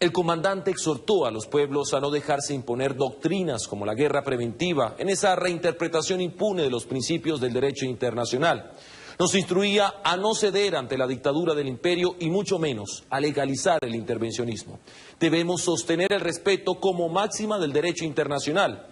El comandante exhortó a los pueblos a no dejarse imponer doctrinas como la guerra preventiva en esa reinterpretación impune de los principios del derecho internacional. Nos instruía a no ceder ante la dictadura del imperio y mucho menos a legalizar el intervencionismo. Debemos sostener el respeto como máxima del derecho internacional.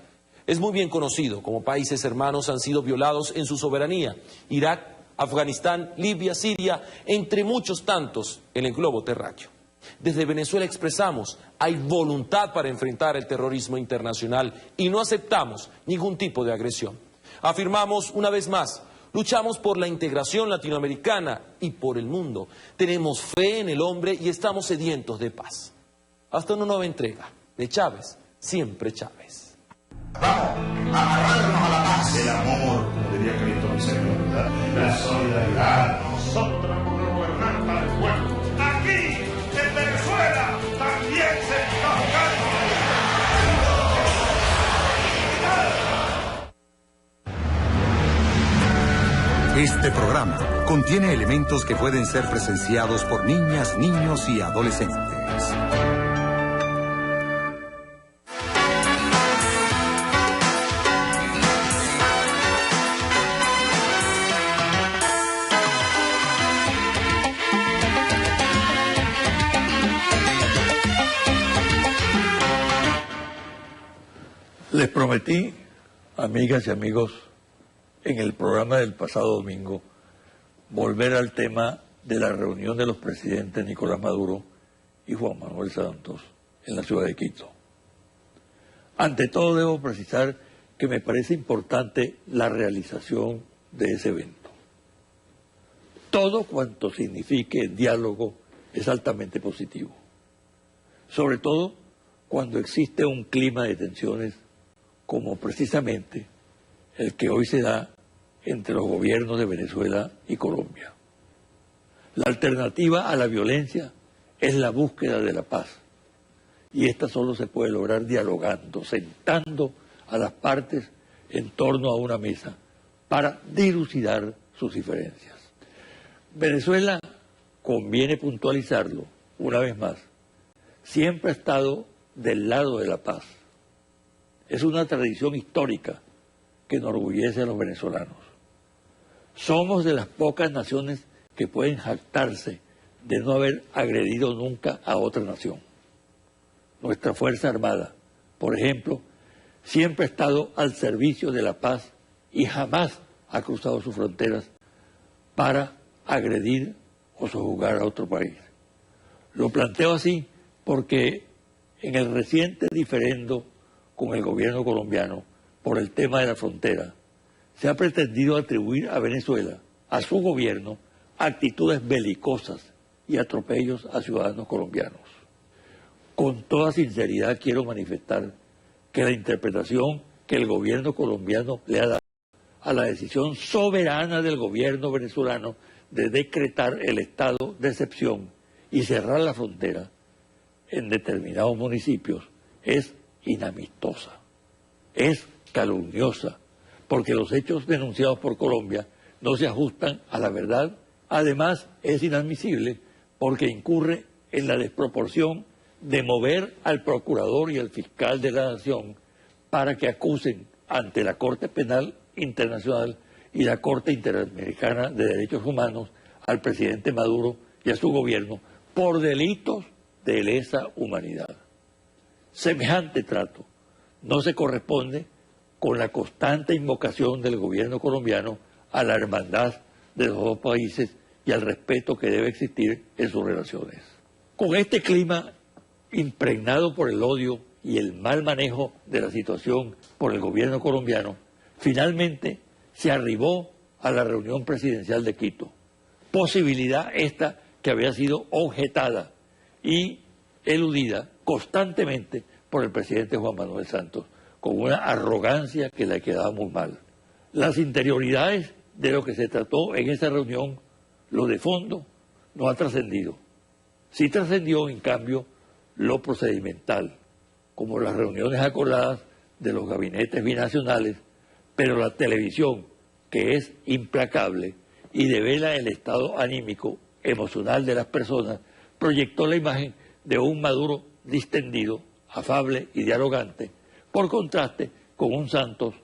Es muy bien conocido como países hermanos han sido violados en su soberanía: Irak, Afganistán, Libia, Siria, entre muchos tantos en el globo terráqueo. Desde Venezuela expresamos: hay voluntad para enfrentar el terrorismo internacional y no aceptamos ningún tipo de agresión. Afirmamos una vez más: luchamos por la integración latinoamericana y por el mundo. Tenemos fe en el hombre y estamos sedientos de paz. Hasta una nueva entrega de Chávez, siempre Chávez. Vamos a agarrarnos a la paz, el amor, como diría Clinton, la solidaridad. Nosotros tenemos que gobernar para el pueblo. Aquí, en Venezuela, también se está jugando. Este programa contiene elementos que pueden ser presenciados por niñas, niños y adolescentes. Les prometí, amigas y amigos, en el programa del pasado domingo, volver al tema de la reunión de los presidentes Nicolás Maduro y Juan Manuel Santos en la ciudad de Quito. Ante todo debo precisar que me parece importante la realización de ese evento. Todo cuanto signifique diálogo es altamente positivo, sobre todo cuando existe un clima de tensiones como precisamente el que hoy se da entre los gobiernos de Venezuela y Colombia. La alternativa a la violencia es la búsqueda de la paz, y esta solo se puede lograr dialogando, sentando a las partes en torno a una mesa para dilucidar sus diferencias. Venezuela, conviene puntualizarlo una vez más, siempre ha estado del lado de la paz. Es una tradición histórica que enorgullece a los venezolanos. Somos de las pocas naciones que pueden jactarse de no haber agredido nunca a otra nación. Nuestra Fuerza Armada, por ejemplo, siempre ha estado al servicio de la paz y jamás ha cruzado sus fronteras para agredir o sojuzgar a otro país. Lo planteo así porque en el reciente diferendo con el gobierno colombiano por el tema de la frontera, se ha pretendido atribuir a Venezuela, a su gobierno, actitudes belicosas y atropellos a ciudadanos colombianos. Con toda sinceridad quiero manifestar que la interpretación que el gobierno colombiano le ha dado a la decisión soberana del gobierno venezolano de decretar el estado de excepción y cerrar la frontera en determinados municipios es inamistosa, es calumniosa, porque los hechos denunciados por Colombia no se ajustan a la verdad. Además, es inadmisible porque incurre en la desproporción de mover al procurador y al fiscal de la nación para que acusen ante la Corte Penal Internacional y la Corte Interamericana de Derechos Humanos al presidente Maduro y a su gobierno por delitos de lesa humanidad. Semejante trato no se corresponde con la constante invocación del gobierno colombiano a la hermandad de los dos países y al respeto que debe existir en sus relaciones. Con este clima impregnado por el odio y el mal manejo de la situación por el gobierno colombiano, finalmente se arribó a la reunión presidencial de Quito, posibilidad esta que había sido objetada y eludida constantemente por el presidente Juan Manuel Santos, con una arrogancia que le quedaba muy mal. Las interioridades de lo que se trató en esa reunión, lo de fondo, no ha trascendido. Sí trascendió, en cambio, lo procedimental, como las reuniones acordadas de los gabinetes binacionales, pero la televisión, que es implacable y devela el estado anímico, emocional de las personas, proyectó la imagen de un Maduro distendido, afable y dialogante, por contraste con un Santos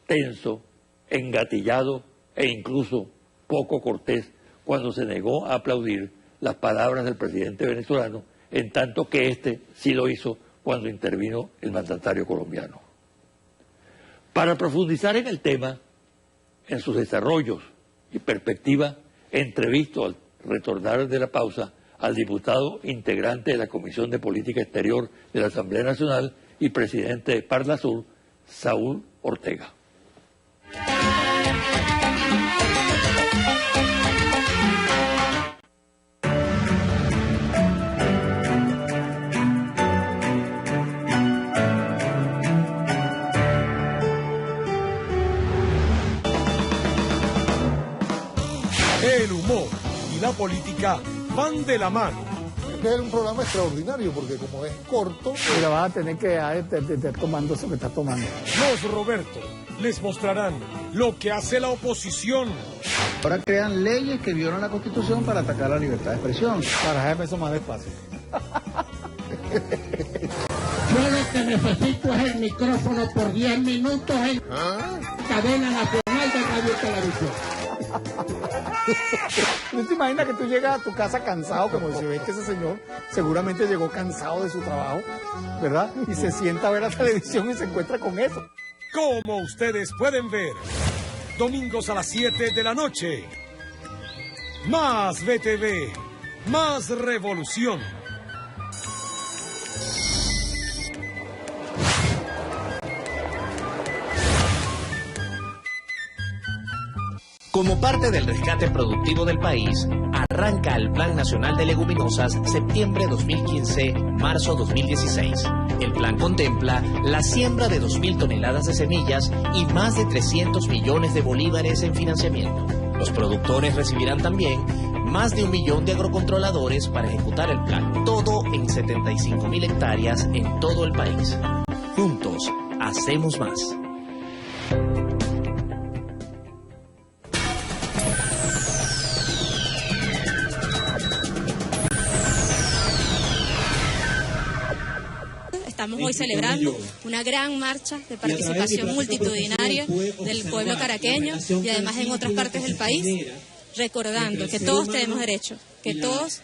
tenso, engatillado e incluso poco cortés cuando se negó a aplaudir las palabras del presidente venezolano, en tanto que éste sí lo hizo cuando intervino el mandatario colombiano. Para profundizar en el tema, en sus desarrollos y perspectivas, entrevisto al retornar de la pausa al diputado integrante de la Comisión de Política Exterior de la Asamblea Nacional y presidente de Parla Sur, Saúl Ortega. El humor y la política van de la mano. Este es un programa extraordinario porque como es corto... Pero vas a tener que estar tomando eso que estás tomando. Los Roberto les mostrarán lo que hace la oposición. Ahora crean leyes que violan la Constitución para atacar la libertad de expresión. Para dejarme eso más despacio. Yo lo que necesito es el micrófono por 10 minutos en cadena nacional de radio y televisión. ¿No te imaginas que tú llegas a tu casa cansado, como se ve que ese señor seguramente llegó cansado de su trabajo, ¿verdad? Y se sienta a ver la televisión y se encuentra con eso. Como ustedes pueden ver, domingos a las 7 de la noche. Más BTV, más revolución. Como parte del rescate productivo del país, arranca el Plan Nacional de Leguminosas septiembre 2015-marzo 2016. El plan contempla la siembra de 2.000 toneladas de semillas y más de 300 millones de bolívares en financiamiento. Los productores recibirán también más de 1 millón de agrocontroladores para ejecutar el plan. Todo en 75.000 hectáreas en todo el país. Juntos, hacemos más. Estamos hoy celebrando una gran marcha de participación multitudinaria del pueblo caraqueño y además en otras partes del país, recordando que todos tenemos derecho, que todos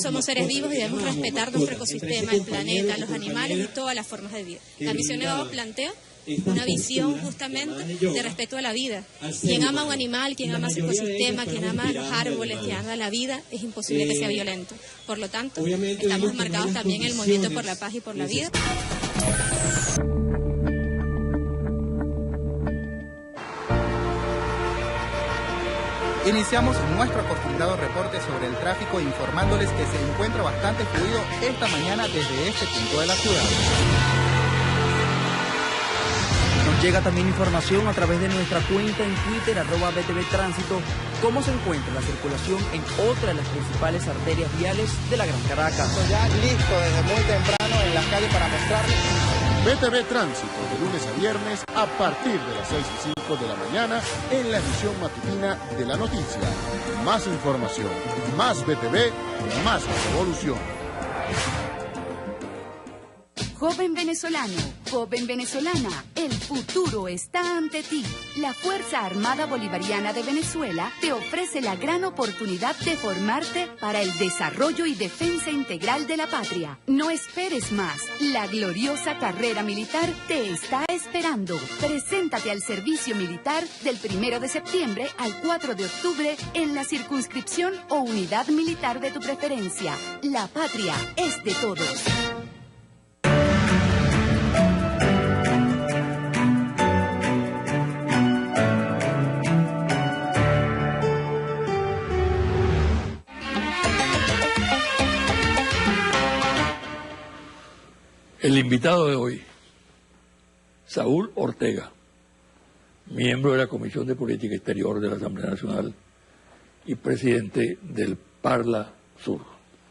somos seres vivos y debemos respetar nuestro ecosistema, el planeta, los animales y todas las formas de vida. La misión Nevado plantea una visión justamente de respeto a la vida. Quien ama a un animal, quien ama su ecosistema, quien ama a los árboles, quien ama la vida, es imposible que sea violento. Por lo tanto, estamos marcados también en el movimiento por la paz y por la vida. Iniciamos nuestro acostumbrado reporte sobre el tráfico informándoles que se encuentra bastante fluido esta mañana desde este punto de la ciudad. Nos llega también información a través de nuestra cuenta en Twitter, @BTV Tránsito, cómo se encuentra la circulación en otra de las principales arterias viales de la Gran Caracas. Ya listo desde muy temprano en las calles para mostrarles. BTV Tránsito, de lunes a viernes, a partir de las 6 y 5 de la mañana, en la edición matutina de La Noticia. Más información, más BTV, más revolución. Joven venezolano, joven venezolana, el futuro está ante ti. La Fuerza Armada Bolivariana de Venezuela te ofrece la gran oportunidad de formarte para el desarrollo y defensa integral de la patria. No esperes más, la gloriosa carrera militar te está esperando. Preséntate al servicio militar del 1 de septiembre al 4 de octubre en la circunscripción o unidad militar de tu preferencia. La patria es de todos. El invitado de hoy, Saúl Ortega, miembro de la Comisión de Política Exterior de la Asamblea Nacional y presidente del Parla Sur.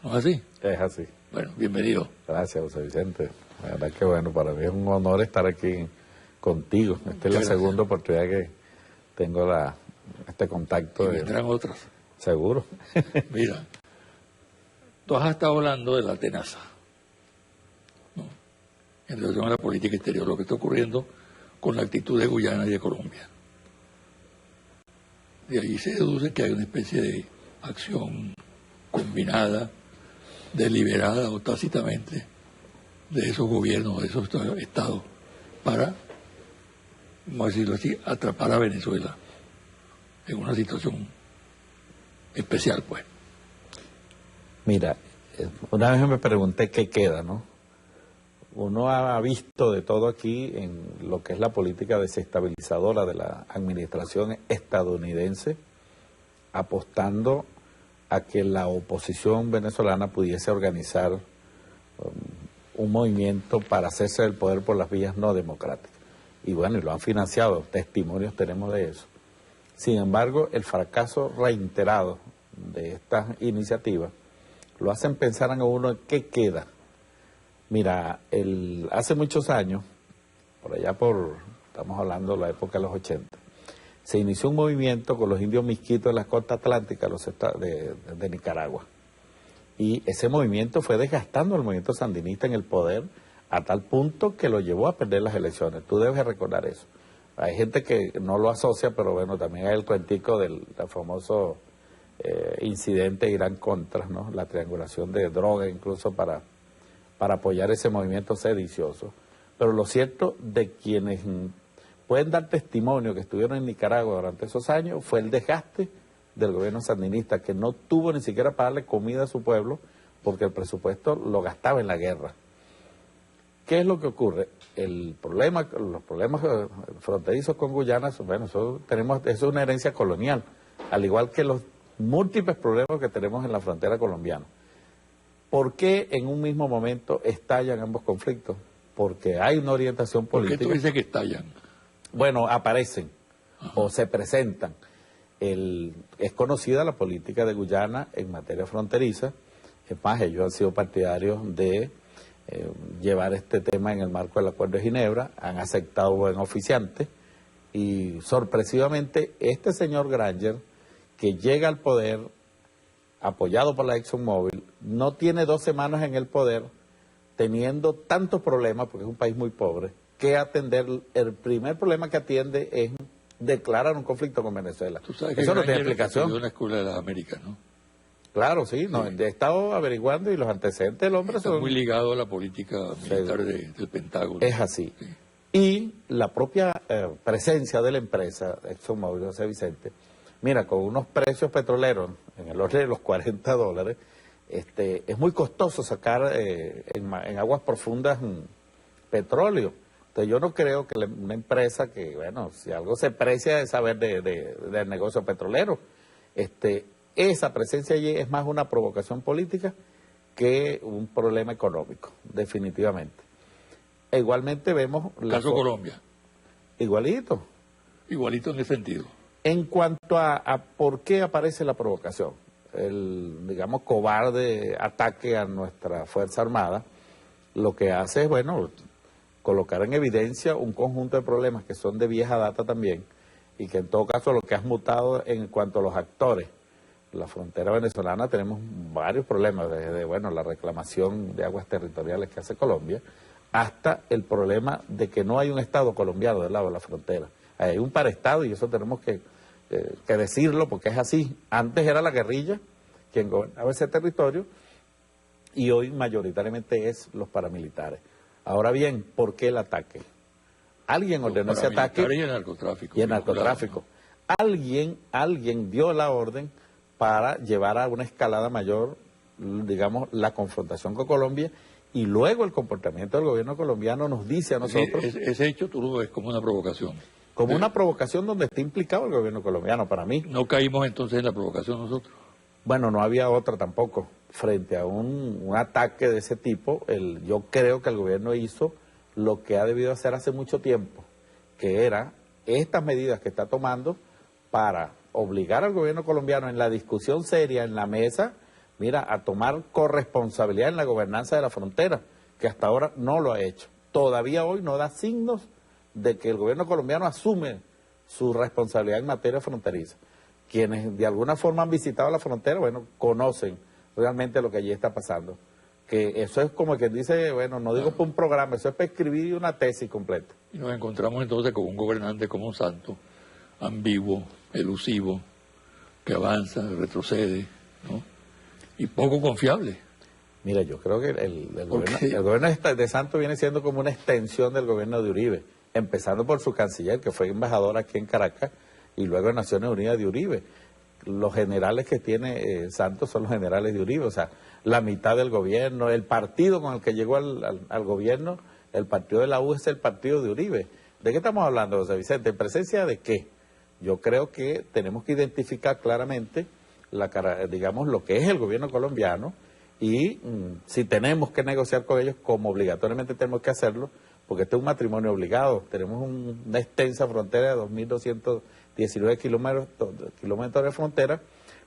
¿No es así? Es así. Bueno, bienvenido. Gracias, José Vicente. La verdad que bueno, para mí es un honor estar aquí contigo. Esta es la segunda oportunidad que tengo este contacto. Y vendrán otras. Seguro. Mira, tú has estado hablando de la tenaza. en relación a la política exterior, lo que está ocurriendo con la actitud de Guyana y de Colombia. De ahí se deduce que hay una especie de acción combinada, deliberada o tácitamente de esos gobiernos, de esos estados, para, vamos a decirlo así, atrapar a Venezuela en una situación especial, pues. Mira, una vez me pregunté qué queda, ¿no? Uno ha visto de todo aquí en lo que es la política desestabilizadora de la administración estadounidense, apostando a que la oposición venezolana pudiese organizar un movimiento para hacerse del poder por las vías no democráticas. Y bueno, y lo han financiado, testimonios tenemos de eso. Sin embargo, el fracaso reiterado de estas iniciativas lo hacen pensar en uno en qué queda. Mira, hace muchos años, por allá estamos hablando de la época de los 80, se inició un movimiento con los indios misquitos de la costa atlántica de Nicaragua. Y ese movimiento fue desgastando al movimiento sandinista en el poder a tal punto que lo llevó a perder las elecciones. Tú debes recordar eso. Hay gente que no lo asocia, pero bueno, también hay el cuentico del famoso incidente Irán-Contra, ¿no? La triangulación de droga incluso para apoyar ese movimiento sedicioso. Pero lo cierto de quienes pueden dar testimonio que estuvieron en Nicaragua durante esos años fue el desgaste del gobierno sandinista, que no tuvo ni siquiera para darle comida a su pueblo porque el presupuesto lo gastaba en la guerra. ¿Qué es lo que ocurre? Los problemas fronterizos con Guyana, bueno, eso es una herencia colonial, al igual que los múltiples problemas que tenemos en la frontera colombiana. ¿Por qué en un mismo momento estallan ambos conflictos? Porque hay una orientación política. ¿Por qué tú dices que estallan? Bueno, aparecen o se presentan. Es conocida la política de Guyana en materia fronteriza. Es más, ellos han sido partidarios de llevar este tema en el marco del Acuerdo de Ginebra, han aceptado buen oficiante y sorpresivamente este señor Granger, que llega al poder apoyado por la ExxonMobil, no tiene 2 semanas en el poder, teniendo tantos problemas, porque es un país muy pobre, que atender. El primer problema que atiende es declarar un conflicto con Venezuela. Tú sabes que eso no tiene explicación. En la Escuela de las Américas, ¿no? Claro, sí, no, he estado averiguando y los antecedentes del hombre está muy ligado a la política militar del Pentágono. Es así. Sí. Y la propia presencia de la empresa ExxonMobil, José Vicente, mira, con unos precios petroleros en el orden de los $40, es muy costoso sacar en aguas profundas petróleo. Entonces yo no creo que una empresa que, bueno, si algo se precia es saber del negocio petrolero. Esa presencia allí es más una provocación política que un problema económico, definitivamente. E igualmente vemos... Caso Colombia. Igualito. Igualito en ese sentido. En cuanto a por qué aparece la provocación, el, digamos, cobarde ataque a nuestra Fuerza Armada, lo que hace es, bueno, colocar en evidencia un conjunto de problemas que son de vieja data también, y que en todo caso lo que ha mutado en cuanto a los actores. La frontera venezolana tenemos varios problemas, desde, bueno, la reclamación de aguas territoriales que hace Colombia, hasta el problema de que no hay un Estado colombiano del lado de la frontera. Hay un paraestado y eso tenemos que decirlo porque es así. Antes era la guerrilla quien gobernaba ese territorio y hoy mayoritariamente es los paramilitares. Ahora bien, ¿por qué el ataque? Alguien ordenó ese ataque. Y el narcotráfico. Y el narcotráfico. Alguien dio la orden para llevar a una escalada mayor, digamos, la confrontación con Colombia, y luego el comportamiento del gobierno colombiano nos dice a nosotros... Ese hecho tú lo ves como una provocación. Como una provocación donde está implicado el gobierno colombiano, para mí. ¿No caímos entonces en la provocación nosotros? Bueno, no había otra tampoco. Frente a un ataque de ese tipo, yo creo que el gobierno hizo lo que ha debido hacer hace mucho tiempo, que era estas medidas que está tomando para obligar al gobierno colombiano en la discusión seria, en la mesa, mira, a tomar corresponsabilidad en la gobernanza de la frontera, que hasta ahora no lo ha hecho. Todavía hoy no da signos de que el gobierno colombiano asume su responsabilidad en materia fronteriza. Quienes de alguna forma han visitado la frontera, bueno, conocen realmente lo que allí está pasando. que eso es como quien dice, bueno, no digo por un programa, eso es para escribir una tesis completa. Y nos encontramos entonces con un gobernante como Santos, ambiguo, elusivo, que avanza, retrocede, ¿no? Y poco confiable. Mira, yo creo que el gobierno de Santos viene siendo como una extensión del gobierno de Uribe, empezando por su canciller, que fue embajador aquí en Caracas, y luego en Naciones Unidas de Uribe. Los generales que tiene Santos son los generales de Uribe, o sea, la mitad del gobierno, el partido con el que llegó al gobierno, el partido de la U es el partido de Uribe. ¿De qué estamos hablando, José Vicente? ¿En presencia de qué? Yo creo que tenemos que identificar claramente, digamos, lo que es el gobierno colombiano, y si tenemos que negociar con ellos, como obligatoriamente tenemos que hacerlo, porque este es un matrimonio obligado. Tenemos una extensa frontera de 2.219 kilómetros de frontera,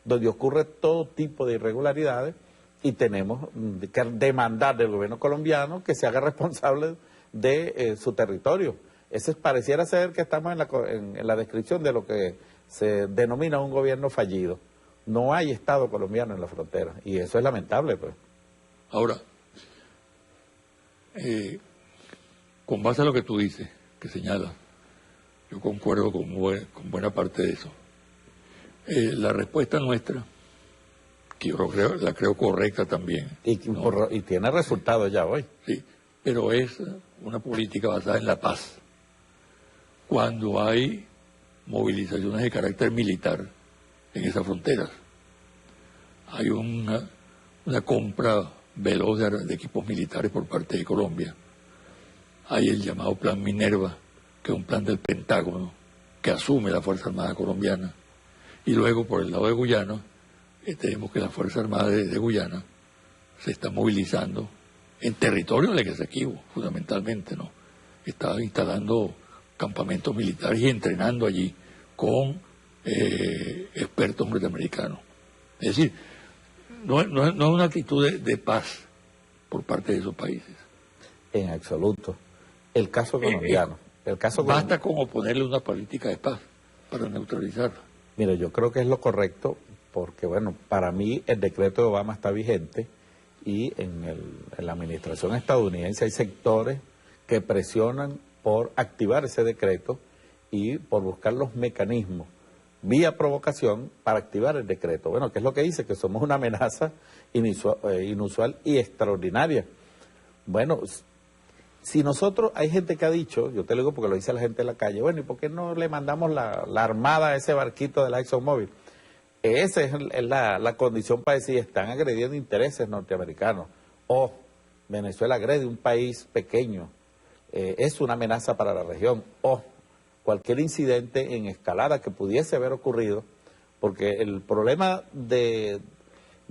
donde ocurre todo tipo de irregularidades, y tenemos que demandar del gobierno colombiano que se haga responsable de su territorio. Ese pareciera ser que estamos en la descripción de lo que se denomina un gobierno fallido. No hay Estado colombiano en la frontera, y eso es lamentable, pues. Ahora, con base a lo que tú dices, que señalas, yo concuerdo con buena parte de eso. La respuesta nuestra, que yo la creo correcta también. Y tiene resultados ya hoy. Sí, pero es una política basada en la paz. Cuando hay movilizaciones de carácter militar en esas fronteras, hay una compra veloz de equipos militares por parte de Colombia. Hay el llamado Plan Minerva, que es un plan del Pentágono, que asume la Fuerza Armada colombiana. Y luego, por el lado de Guyana, tenemos que la Fuerza Armada de Guyana se está movilizando en territorio del Esequibo, fundamentalmente, ¿no? Está instalando campamentos militares y entrenando allí con expertos norteamericanos. Es decir, no es una actitud de paz por parte de esos países. En absoluto. El caso colombiano. Basta con oponerle una política de paz para neutralizarla. Mira, yo creo que es lo correcto, porque, bueno, para mí el decreto de Obama está vigente, y en la administración estadounidense hay sectores que presionan por activar ese decreto y por buscar los mecanismos vía provocación para activar el decreto. Bueno, ¿qué es lo que dice? Que somos una amenaza inusual y extraordinaria. Bueno, si nosotros, hay gente que ha dicho, yo te lo digo porque lo dice la gente en la calle, bueno, ¿y por qué no le mandamos la armada a ese barquito de la ExxonMobil? Esa es la condición para decir, están agrediendo intereses norteamericanos. O Venezuela agrede un país pequeño, es una amenaza para la región. O cualquier incidente en escalada que pudiese haber ocurrido, porque el problema de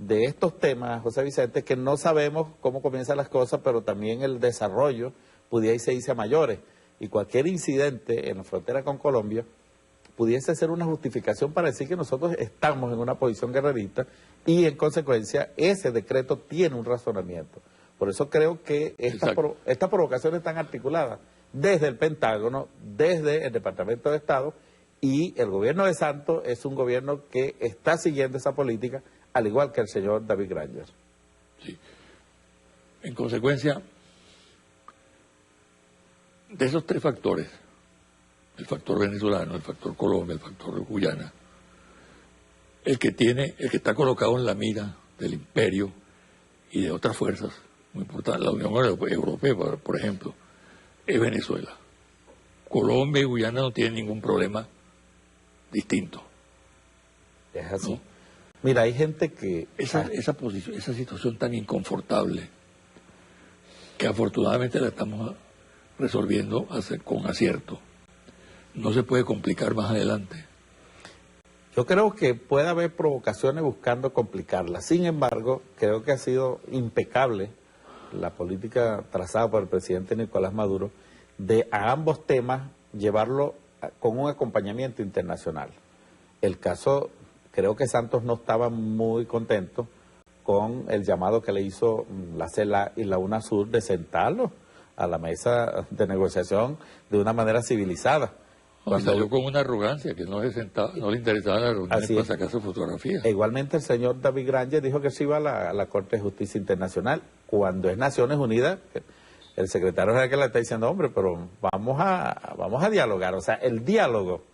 estos temas, José Vicente, es que no sabemos cómo comienzan las cosas, pero también el desarrollo pudiese irse a mayores. Y cualquier incidente en la frontera con Colombia pudiese ser una justificación para decir que nosotros estamos en una posición guerrerista, y en consecuencia ese decreto tiene un razonamiento. Por eso creo que estas provocaciones están articuladas desde el Pentágono, desde el Departamento de Estado, y el gobierno de Santos es un gobierno que está siguiendo esa política, al igual que el señor David Granger. Sí. En consecuencia, de esos tres factores, el factor venezolano, el factor Colombia, el factor Guyana, el que está colocado en la mira del imperio y de otras fuerzas muy importantes, la Unión Europea, por ejemplo, es Venezuela. Colombia y Guyana no tienen ningún problema distinto. Es así. ¿No? Mira, hay gente que... Esa situación tan inconfortable, que afortunadamente la estamos resolviendo con acierto, no se puede complicar más adelante. Yo creo que puede haber provocaciones buscando complicarla. Sin embargo, creo que ha sido impecable la política trazada por el presidente Nicolás Maduro de a ambos temas llevarlo con un acompañamiento internacional. El caso, creo que Santos no estaba muy contento con el llamado que le hizo la CELAC y la UNASUR de sentarlo a la mesa de negociación de una manera civilizada. Salió con una arrogancia, que no le interesaba la reunión para sacar su fotografía. E igualmente el señor David Granger dijo que se iba a la Corte de Justicia Internacional. cuando es Naciones Unidas, el secretario general que le está diciendo, hombre, pero vamos a dialogar. O sea, el diálogo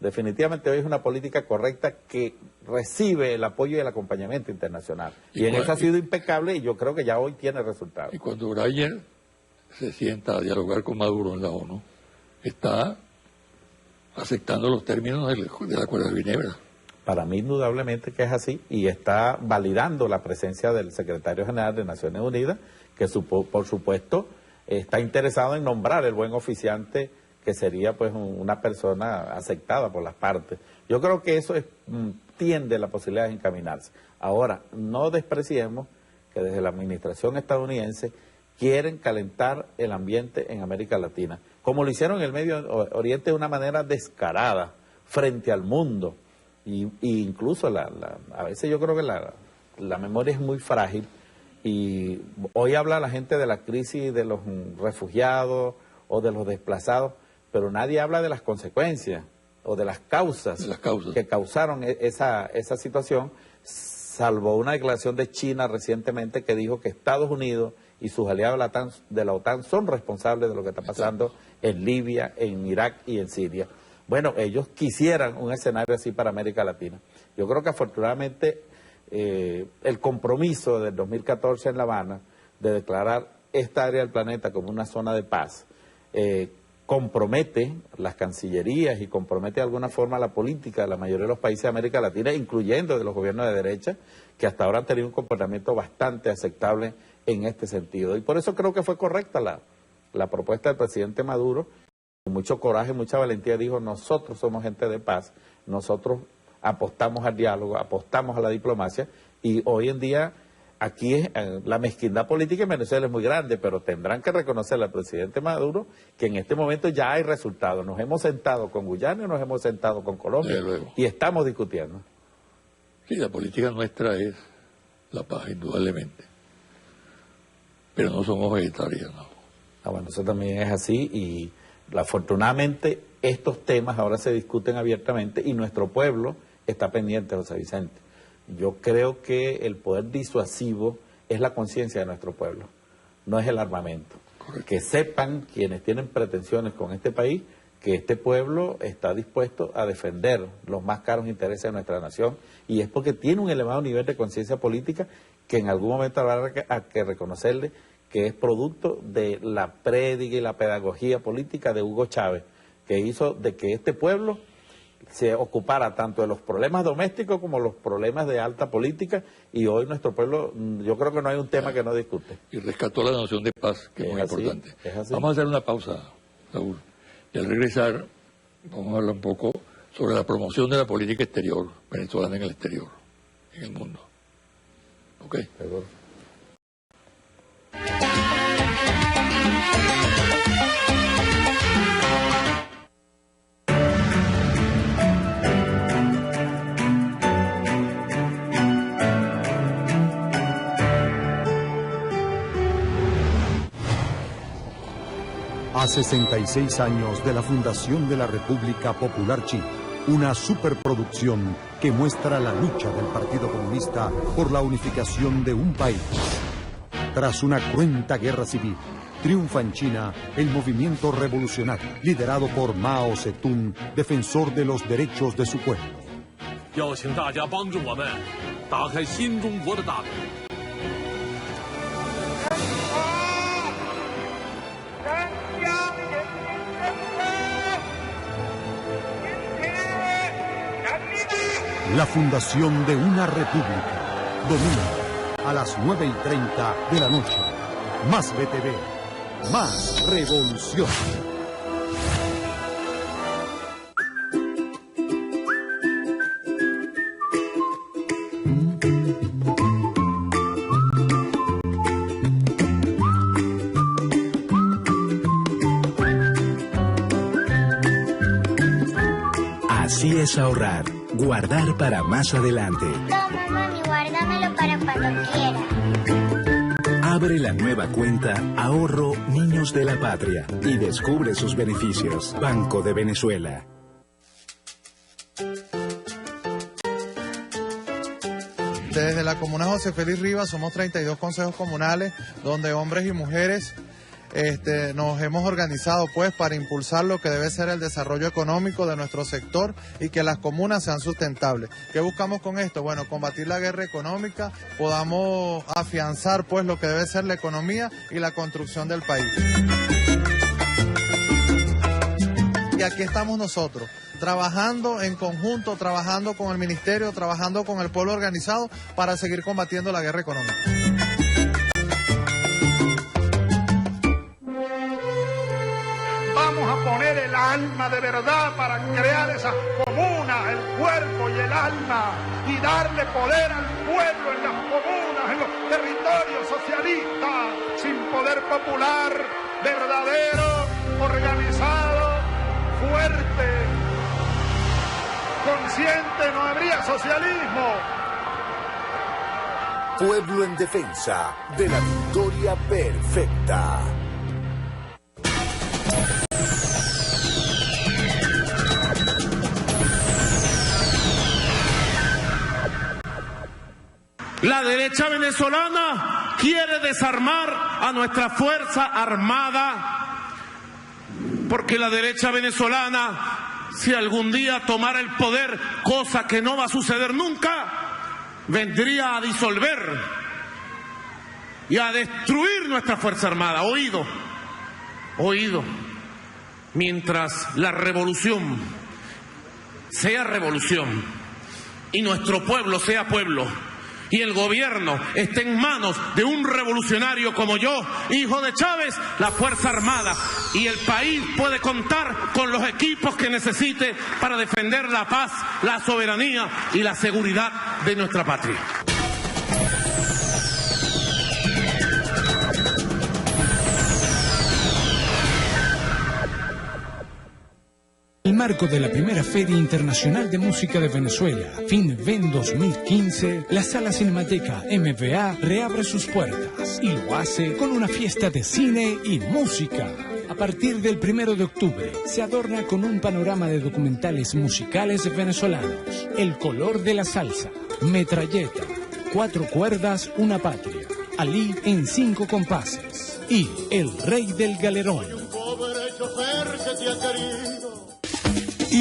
definitivamente hoy es una política correcta que recibe el apoyo y el acompañamiento internacional. Y en eso ha sido impecable y yo creo que ya hoy tiene resultados. Y cuando Breyer se sienta a dialogar con Maduro en la ONU, está aceptando los términos del Acuerdo de Ginebra. Para mí indudablemente que es así y está validando la presencia del secretario general de Naciones Unidas, que por supuesto está interesado en nombrar el buen oficiante, que sería pues una persona aceptada por las partes. Yo creo que eso tiende la posibilidad de encaminarse. Ahora, no despreciemos que desde la administración estadounidense quieren calentar el ambiente en América Latina, como lo hicieron en el Medio Oriente de una manera descarada, frente al mundo. Y incluso a veces yo creo que la memoria es muy frágil y hoy habla la gente de la crisis de los refugiados o de los desplazados, pero nadie habla de las consecuencias o de las causas que causaron esa situación, salvo una declaración de China recientemente que dijo que Estados Unidos y sus aliados de la OTAN son responsables de lo que está pasando en Libia, en Irak y en Siria. Bueno, ellos quisieran un escenario así para América Latina. Yo creo que afortunadamente el compromiso del 2014 en La Habana de declarar esta área del planeta como una zona de paz compromete las cancillerías y compromete de alguna forma la política de la mayoría de los países de América Latina, incluyendo de los gobiernos de derecha, que hasta ahora han tenido un comportamiento bastante aceptable en este sentido. Y por eso creo que fue correcta la propuesta del presidente Maduro. Con mucho coraje, mucha valentía dijo, nosotros somos gente de paz, nosotros apostamos al diálogo, apostamos a la diplomacia y hoy en día aquí la mezquindad política en Venezuela es muy grande, pero tendrán que reconocerle al presidente Maduro que en este momento ya hay resultados. Nos hemos sentado con Guyana y nos hemos sentado con Colombia y estamos discutiendo. Sí, la política nuestra es la paz, indudablemente, pero no somos vegetarianos. Bueno, eso también es así y afortunadamente estos temas ahora se discuten abiertamente y nuestro pueblo está pendiente, José Vicente. Yo creo que el poder disuasivo es la conciencia de nuestro pueblo, no es el armamento. Correcto. Que sepan quienes tienen pretensiones con este país que este pueblo está dispuesto a defender los más caros intereses de nuestra nación y es porque tiene un elevado nivel de conciencia política que en algún momento habrá que reconocerle que es producto de la prédica y la pedagogía política de Hugo Chávez, que hizo de que este pueblo se ocupara tanto de los problemas domésticos como los problemas de alta política, y hoy nuestro pueblo, yo creo que no hay un tema que no discute. Y rescató la noción de paz, que es muy importante. Vamos a hacer una pausa, Raúl, y al regresar vamos a hablar un poco sobre la promoción de la política exterior venezolana en el exterior, en el mundo. ¿Ok? Seguro. A 66 años de la fundación de la República Popular China, una superproducción que muestra la lucha del Partido Comunista por la unificación de un país. Tras una cruenta guerra civil, triunfa en China el movimiento revolucionario, liderado por Mao Zedong, defensor de los derechos de su pueblo. La fundación de una república. Domingo, a las 9:30 de la noche. Más BTV, más revolución. Así es ahorrar. Guardar para más adelante. Toma, mami, guárdamelo para cuando quiera. Abre la nueva cuenta Ahorro Niños de la Patria y descubre sus beneficios. Banco de Venezuela. Desde la comuna José Félix Rivas somos 32 consejos comunales donde hombres y mujeres nos hemos organizado pues para impulsar lo que debe ser el desarrollo económico de nuestro sector y que las comunas sean sustentables. ¿Qué buscamos con esto? Bueno, combatir la guerra económica, podamos afianzar pues lo que debe ser la economía y la construcción del país. Y aquí estamos nosotros, trabajando en conjunto, trabajando con el ministerio, trabajando con el pueblo organizado para seguir combatiendo la guerra económica. Vamos a poner el alma de verdad para crear esas comunas, el cuerpo y el alma, y darle poder al pueblo en las comunas, en los territorios socialistas, sin poder popular, verdadero, organizado, fuerte, consciente, no habría socialismo. Pueblo en defensa de la victoria perfecta. La derecha venezolana quiere desarmar a nuestra Fuerza Armada, porque la derecha venezolana, si algún día tomara el poder, cosa que no va a suceder nunca, vendría a disolver y a destruir nuestra Fuerza Armada. Oído, oído. Mientras la revolución sea revolución y nuestro pueblo sea pueblo, y el gobierno esté en manos de un revolucionario como yo, hijo de Chávez, la Fuerza Armada y el país puede contar con los equipos que necesite para defender la paz, la soberanía y la seguridad de nuestra patria. En el marco de la primera Feria Internacional de Música de Venezuela, FinVen 2015, la Sala Cinemateca MVA reabre sus puertas y lo hace con una fiesta de cine y música. A partir del 1 de octubre, se adorna con un panorama de documentales musicales venezolanos. El color de la salsa, Metralleta, 4 cuerdas, una patria, Ali en 5 compases y El Rey del Galerón.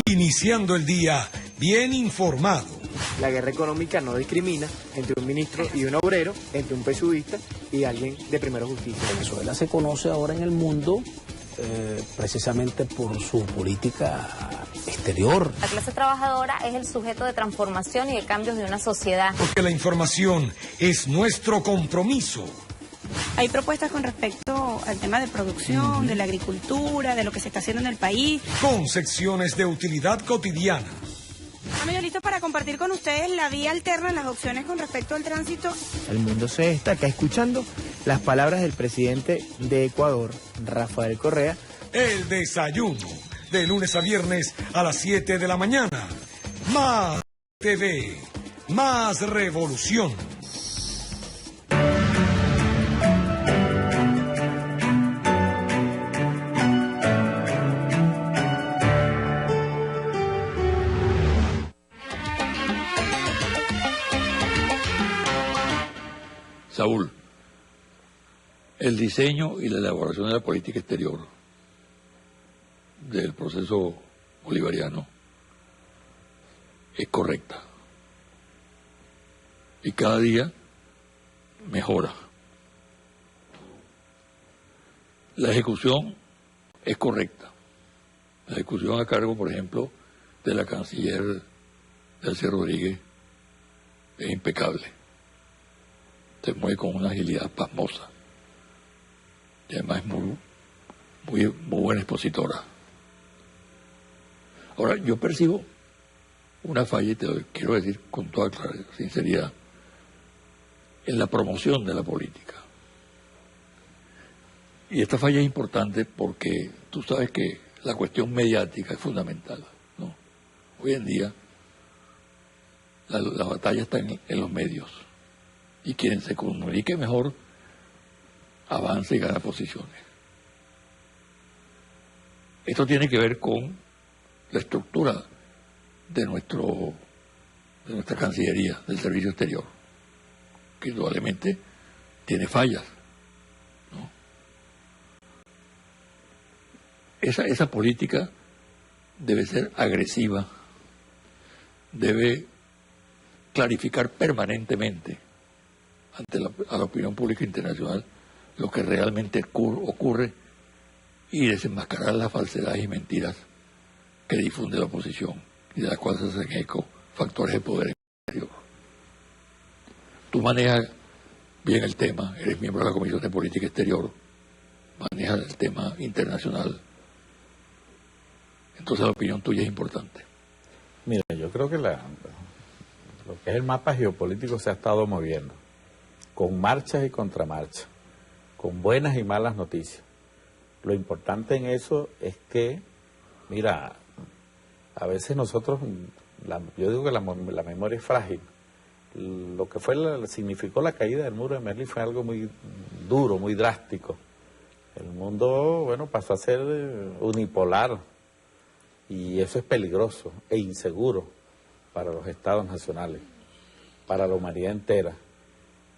Iniciando el día bien informado. La guerra económica no discrimina entre un ministro y un obrero, entre un PSUvista y alguien de Primero Justicia. Venezuela se conoce ahora en el mundo precisamente por su política exterior. La clase trabajadora es el sujeto de transformación y de cambios de una sociedad. Porque la información es nuestro compromiso. Hay propuestas con respecto al tema de producción, de la agricultura, de lo que se está haciendo en el país. Con secciones de utilidad cotidiana. Bueno, yo listo para compartir con ustedes la vía alterna, las opciones con respecto al tránsito. El mundo se destaca escuchando las palabras del presidente de Ecuador, Rafael Correa. El desayuno, de lunes a viernes a las 7 de la mañana. Más TV, más revolución. Saúl, el diseño y la elaboración de la política exterior del proceso bolivariano es correcta y cada día mejora. La ejecución es correcta. La ejecución a cargo, por ejemplo, de la canciller Delcy Rodríguez es impecable. Se mueve con una agilidad pasmosa. Y además es muy buena expositora. Ahora, yo percibo una falla, y te lo quiero decir con toda sinceridad, en la promoción de la política. Y esta falla es importante porque tú sabes que la cuestión mediática es fundamental, ¿no? Hoy en día la batalla está en los medios. Y quien se comunique mejor avanza y gana posiciones. Esto tiene que ver con la estructura de nuestra Cancillería, del Servicio Exterior. que indudablemente tiene fallas, ¿no? Esa política debe ser agresiva, debe clarificar permanentemente a la opinión pública internacional lo que realmente ocurre y desenmascarar las falsedades y mentiras que difunde la oposición y de las cuales se hacen eco factores de poder exterior. Tú manejas bien el tema, eres miembro de la Comisión de Política Exterior, manejas el tema internacional, entonces la opinión tuya es importante. Mira, yo creo que lo que es el mapa geopolítico se ha estado moviendo, con marchas y contramarchas, con buenas y malas noticias. Lo importante en eso es que, mira, a veces nosotros, yo digo que la memoria es frágil. Lo que significó la caída del muro de Berlín fue algo muy duro, muy drástico. El mundo, bueno, pasó a ser unipolar y eso es peligroso e inseguro para los estados nacionales, para la humanidad entera.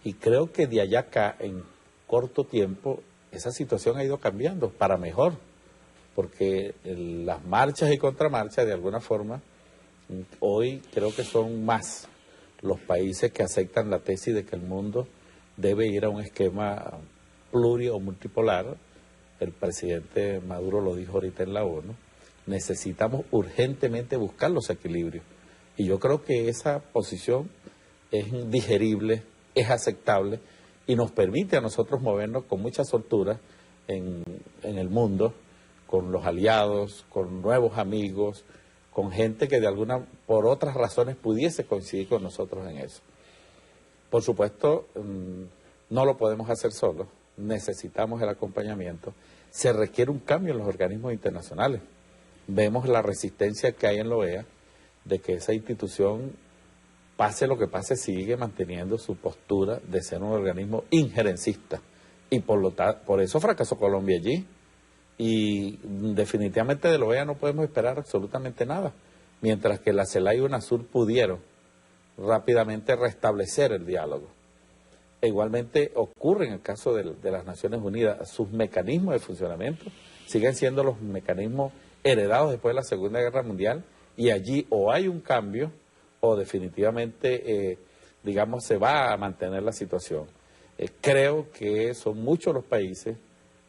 Y creo que de allá acá, en corto tiempo, esa situación ha ido cambiando para mejor, porque las marchas y contramarchas, de alguna forma, hoy creo que son más los países que aceptan la tesis de que el mundo debe ir a un esquema plurio o multipolar. El presidente Maduro lo dijo ahorita en la ONU. Necesitamos urgentemente buscar los equilibrios. Y yo creo que esa posición es digerible, es aceptable y nos permite a nosotros movernos con mucha soltura en el mundo, con los aliados, con nuevos amigos, con gente que por otras razones pudiese coincidir con nosotros en eso. Por supuesto, no lo podemos hacer solos, necesitamos el acompañamiento. Se requiere un cambio en los organismos internacionales. Vemos la resistencia que hay en la OEA de que esa institución, pase lo que pase, sigue manteniendo su postura de ser un organismo injerencista. Y por eso fracasó Colombia allí. Y definitivamente de la OEA no podemos esperar absolutamente nada, mientras que la CELAC y UNASUR pudieron rápidamente restablecer el diálogo. E igualmente ocurre en el caso de las Naciones Unidas, sus mecanismos de funcionamiento siguen siendo los mecanismos heredados después de la Segunda Guerra Mundial, y allí o hay un cambio o definitivamente, se va a mantener la situación. Creo que son muchos los países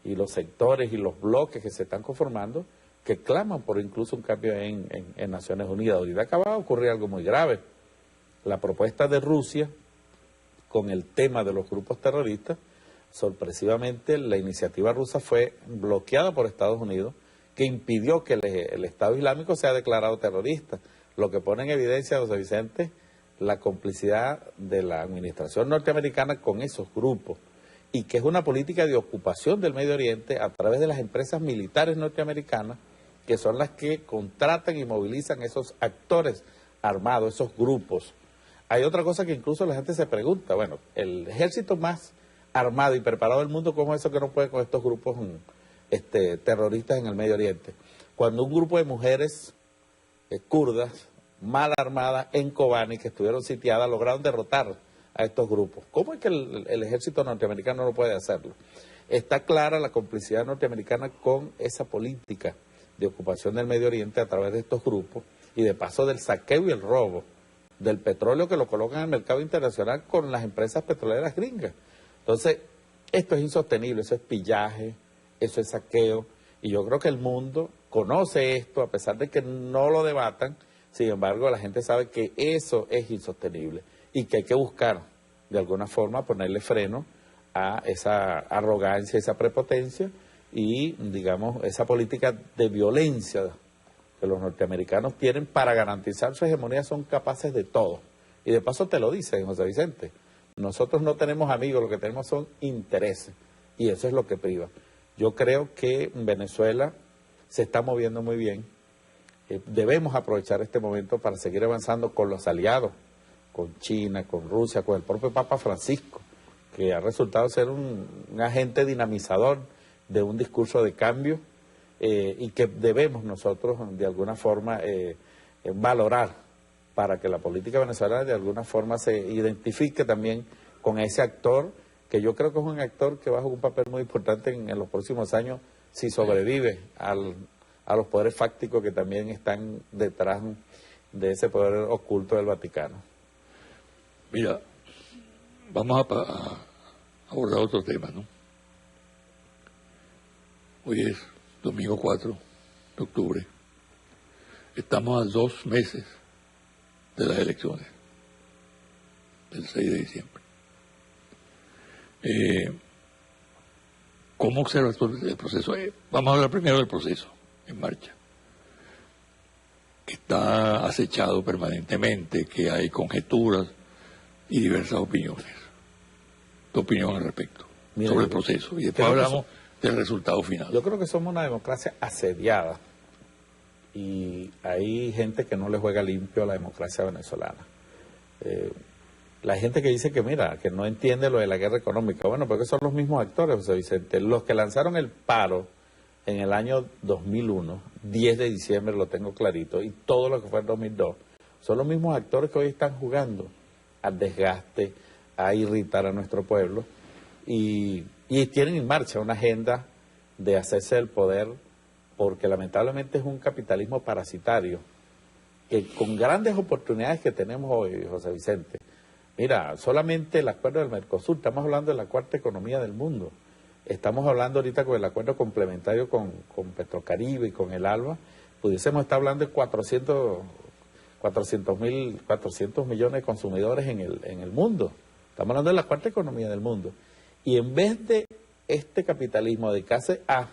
y los sectores y los bloques que se están conformando que claman por incluso un cambio en Naciones Unidas. Ahorita acaba de ocurrir algo muy grave. La propuesta de Rusia con el tema de los grupos terroristas, sorpresivamente la iniciativa rusa fue bloqueada por Estados Unidos, que impidió que el Estado Islámico sea declarado terrorista, lo que pone en evidencia, José Vicente, la complicidad de la administración norteamericana con esos grupos, y que es una política de ocupación del Medio Oriente a través de las empresas militares norteamericanas, que son las que contratan y movilizan esos actores armados, esos grupos. Hay otra cosa que incluso la gente se pregunta, bueno, el ejército más armado y preparado del mundo, ¿cómo es eso que no puede con estos grupos terroristas en el Medio Oriente? Cuando un grupo de mujeres kurdas, mal armadas, en Kobani, que estuvieron sitiadas, lograron derrotar a estos grupos. ¿Cómo es que el ejército norteamericano no puede hacerlo? Está clara la complicidad norteamericana con esa política de ocupación del Medio Oriente a través de estos grupos y de paso del saqueo y el robo del petróleo que lo colocan en el mercado internacional con las empresas petroleras gringas. Entonces, esto es insostenible, eso es pillaje, eso es saqueo, y yo creo que el mundo conoce esto, a pesar de que no lo debatan. Sin embargo, la gente sabe que eso es insostenible y que hay que buscar, de alguna forma, ponerle freno a esa arrogancia, esa prepotencia y, esa política de violencia que los norteamericanos tienen para garantizar su hegemonía. Son capaces de todo. Y de paso te lo dicen, José Vicente, nosotros no tenemos amigos, lo que tenemos son intereses, y eso es lo que priva. Yo creo que Venezuela se está moviendo muy bien. Debemos aprovechar este momento para seguir avanzando con los aliados, con China, con Rusia, con el propio Papa Francisco, que ha resultado ser un agente dinamizador de un discurso de cambio y que debemos nosotros de alguna forma valorar para que la política venezolana de alguna forma se identifique también con ese actor, que yo creo que es un actor que va a jugar un papel muy importante en los próximos años si sobrevive a los poderes fácticos que también están detrás de ese poder oculto del Vaticano. Mira, vamos a abordar otro tema, ¿no? Hoy es domingo 4 de octubre. Estamos a 2 meses de las elecciones, del 6 de diciembre. ¿Cómo observas el proceso? Vamos a hablar primero del proceso en marcha, que está acechado permanentemente, que hay conjeturas y diversas opiniones. Tu opinión al respecto sobre el proceso, y después hablamos del resultado final. Yo creo que somos una democracia asediada y hay gente que no le juega limpio a la democracia venezolana. La gente que dice que mira, que no entiende lo de la guerra económica, bueno, porque son los mismos actores, José Vicente, los que lanzaron el paro en el año 2001, 10 de diciembre, lo tengo clarito, y todo lo que fue en 2002, son los mismos actores que hoy están jugando al desgaste, a irritar a nuestro pueblo, y tienen en marcha una agenda de hacerse del poder, porque lamentablemente es un capitalismo parasitario, que con grandes oportunidades que tenemos hoy, José Vicente, mira, solamente el acuerdo del Mercosur, estamos hablando de la cuarta economía del mundo, estamos hablando ahorita con el acuerdo complementario con Petrocaribe y con el ALBA, pudiésemos estar hablando de 400 millones de consumidores en el mundo, estamos hablando de la cuarta economía del mundo, y en vez de este capitalismo dedicarse a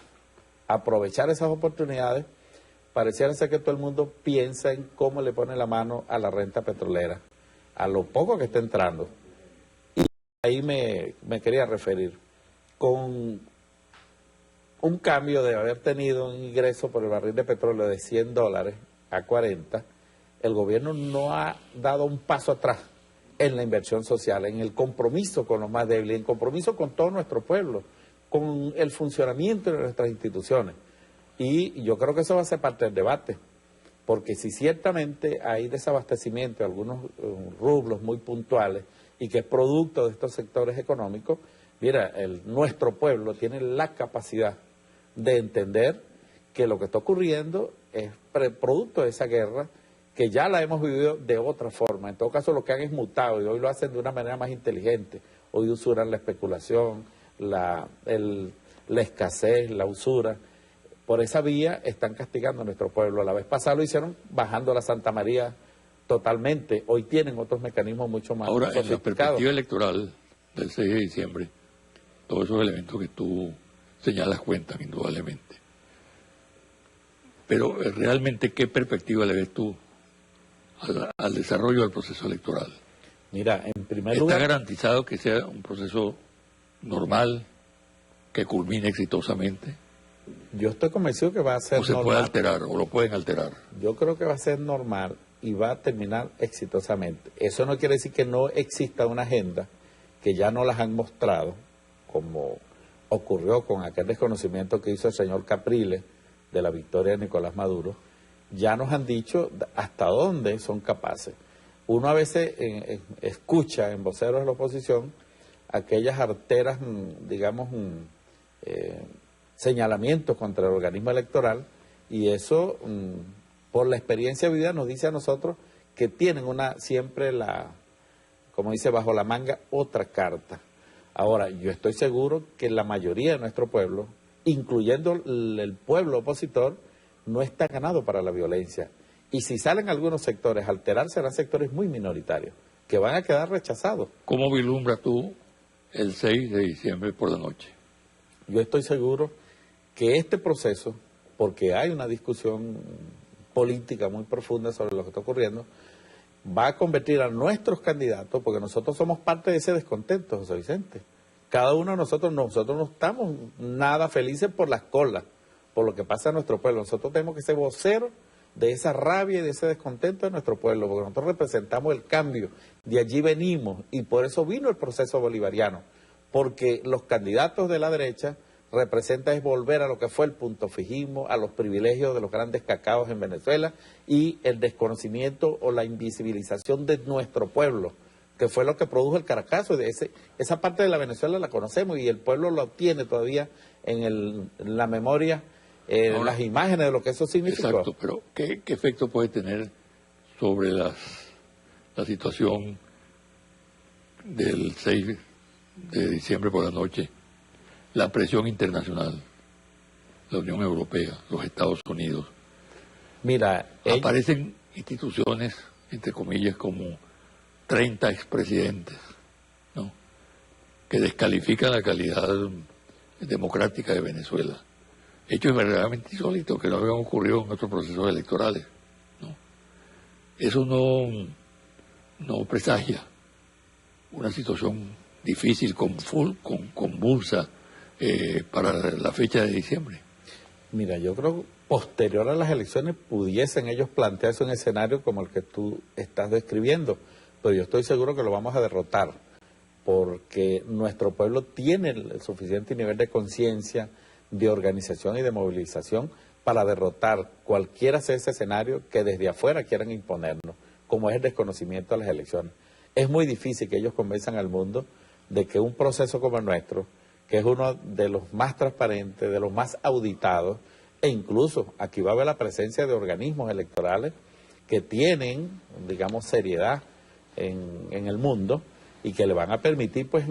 aprovechar esas oportunidades, pareciera ser que todo el mundo piensa en cómo le pone la mano a la renta petrolera, a lo poco que está entrando. Y ahí me quería referir, con un cambio de haber tenido un ingreso por el barril de petróleo de $100 a 40, el gobierno no ha dado un paso atrás en la inversión social, en el compromiso con los más débiles, en compromiso con todo nuestro pueblo, con el funcionamiento de nuestras instituciones. Y yo creo que eso va a ser parte del debate, porque si ciertamente hay desabastecimiento de algunos rublos muy puntuales y que es producto de estos sectores económicos, mira, nuestro pueblo tiene la capacidad de entender que lo que está ocurriendo es producto de esa guerra, que ya la hemos vivido de otra forma. En todo caso, lo que han es mutado y hoy lo hacen de una manera más inteligente. Hoy usuran la especulación, la escasez, la usura. Por esa vía están castigando a nuestro pueblo. La vez pasada lo hicieron bajando la Santa María totalmente. Hoy tienen otros mecanismos mucho más sofisticados. Ahora, en la perspectiva electoral del 6 de diciembre, todos esos elementos que tú señalas cuentan, indudablemente. Pero realmente, ¿qué perspectiva le ves tú al desarrollo del proceso electoral? Mira, en primer lugar, ¿está garantizado que sea un proceso normal, que culmine exitosamente? Yo estoy convencido que va a ser normal. ¿O se puede alterar, o lo pueden alterar? Yo creo que va a ser normal y va a terminar exitosamente. Eso no quiere decir que no exista una agenda, que ya no las han mostrado, como ocurrió con aquel desconocimiento que hizo el señor Capriles de la victoria de Nicolás Maduro. Ya nos han dicho hasta dónde son capaces. Uno a veces escucha en voceros de la oposición aquellas arteras, digamos, señalamientos contra el organismo electoral, y eso, por la experiencia vivida, nos dice a nosotros que tienen siempre como dice, bajo la manga, otra carta. Ahora, yo estoy seguro que la mayoría de nuestro pueblo, incluyendo el pueblo opositor, no está ganado para la violencia. Y si salen algunos sectores a alterar, serán sectores muy minoritarios, que van a quedar rechazados. ¿Cómo vislumbras tú el 6 de diciembre por la noche? Yo estoy seguro que este proceso, porque hay una discusión política muy profunda sobre lo que está ocurriendo, va a convertir a nuestros candidatos, porque nosotros somos parte de ese descontento, José Vicente. Cada uno de nosotros no estamos nada felices por las colas, por lo que pasa en nuestro pueblo. Nosotros tenemos que ser voceros de esa rabia y de ese descontento de nuestro pueblo, porque nosotros representamos el cambio, de allí venimos, y por eso vino el proceso bolivariano, porque los candidatos de la derecha representan es volver a lo que fue el puntofijismo, a los privilegios de los grandes cacaos en Venezuela y el desconocimiento o la invisibilización de nuestro pueblo que fue lo que produjo el Caracazo. Esa parte de la Venezuela la conocemos y el pueblo lo tiene todavía en la memoria, las imágenes de lo que eso significó. Exacto, pero ¿qué efecto puede tener sobre la situación del 6 de diciembre por la noche, la presión internacional, la Unión Europea, los Estados Unidos? Mira, aparecen instituciones, entre comillas, como 30 expresidentes, ¿no?, que descalifican la calidad democrática de Venezuela. Hechos verdaderamente insólitos que no habían ocurrido en otros procesos electorales, ¿no? Eso no presagia una situación difícil, convulsa para la fecha de diciembre. Mira, yo creo que posterior a las elecciones pudiesen ellos plantearse un escenario como el que tú estás describiendo, pero yo estoy seguro que lo vamos a derrotar, porque nuestro pueblo tiene el suficiente nivel de conciencia, de organización y de movilización para derrotar cualquiera sea ese escenario que desde afuera quieran imponernos, como es el desconocimiento de las elecciones. Es muy difícil que ellos convenzan al mundo de que un proceso como el nuestro, que es uno de los más transparentes, de los más auditados, e incluso aquí va a haber la presencia de organismos electorales que tienen, digamos, seriedad en el mundo y que le van a permitir, pues,